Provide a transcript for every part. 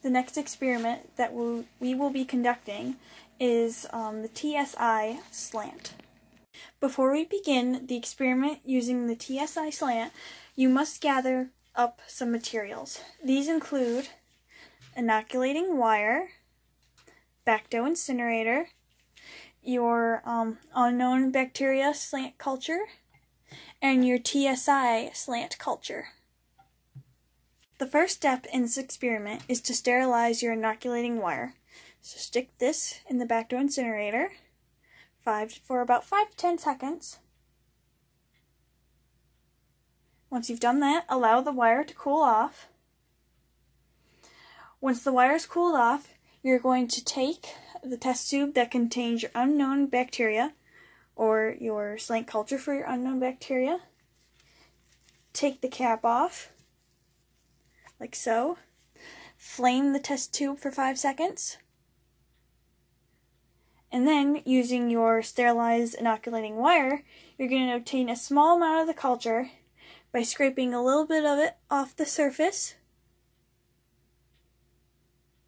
the next experiment that we will be conducting is the TSI slant. Before we begin the experiment using the TSI slant, you must gather up some materials. These include inoculating wire, Bacto incinerator, your unknown bacteria slant culture, and your TSI slant culture. The first step in this experiment is to sterilize your inoculating wire. So stick this in the Bacto incinerator for about 5 to 10 seconds. Once you've done that, allow the wire to cool off. Once the wire is cooled off, you're going to take the test tube that contains your unknown bacteria, or your slant culture for your unknown bacteria. Take the cap off, like so. Flame the test tube for 5 seconds. And then, using your sterilized inoculating wire, you're going to obtain a small amount of the culture by scraping a little bit of it off the surface,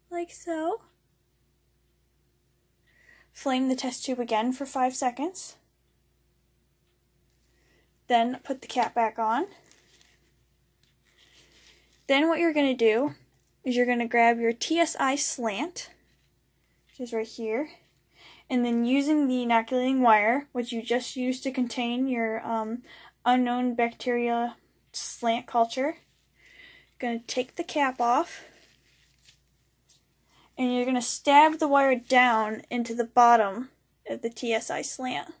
like so. Flame the test tube again for 5 seconds. Then put the cap back on. Then what you're going to do is you're going to grab your TSI slant, which is right here, and then using the inoculating wire, which you just used to contain your unknown bacteria slant culture, you're going to take the cap off, and you're going to stab the wire down into the bottom of the TSI slant.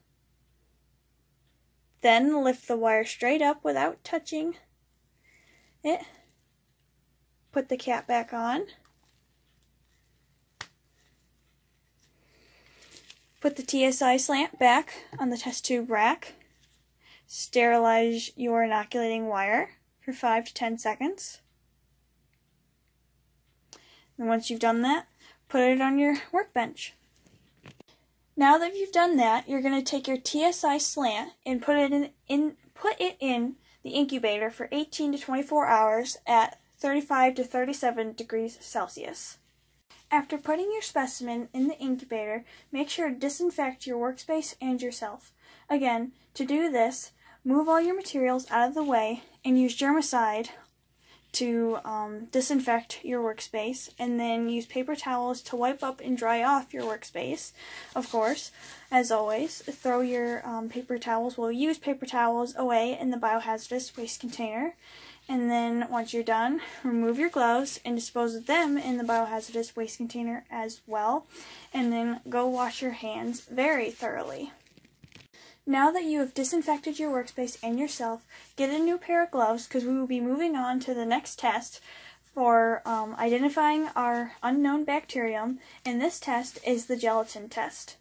Then lift the wire straight up without touching it. Put the cap back on. Put the TSI slant back on the test tube rack. Sterilize your inoculating wire for 5 to 10 seconds. And once you've done that, put it on your workbench. Now that you've done that, you're going to take your TSI slant and put it in the incubator for 18 to 24 hours at 35 to 37 degrees Celsius. After putting your specimen in the incubator, make sure to disinfect your workspace and yourself. Again, to do this, move all your materials out of the way and use germicide to disinfect your workspace, and then use paper towels to wipe up and dry off your workspace. Of course, as always, throw your use paper towels away in the biohazardous waste container. And then once you're done, remove your gloves and dispose of them in the biohazardous waste container as well. And then go wash your hands very thoroughly. Now that you have disinfected your workspace and yourself, get a new pair of gloves because we will be moving on to the next test for identifying our unknown bacterium, and this test is the gelatin test.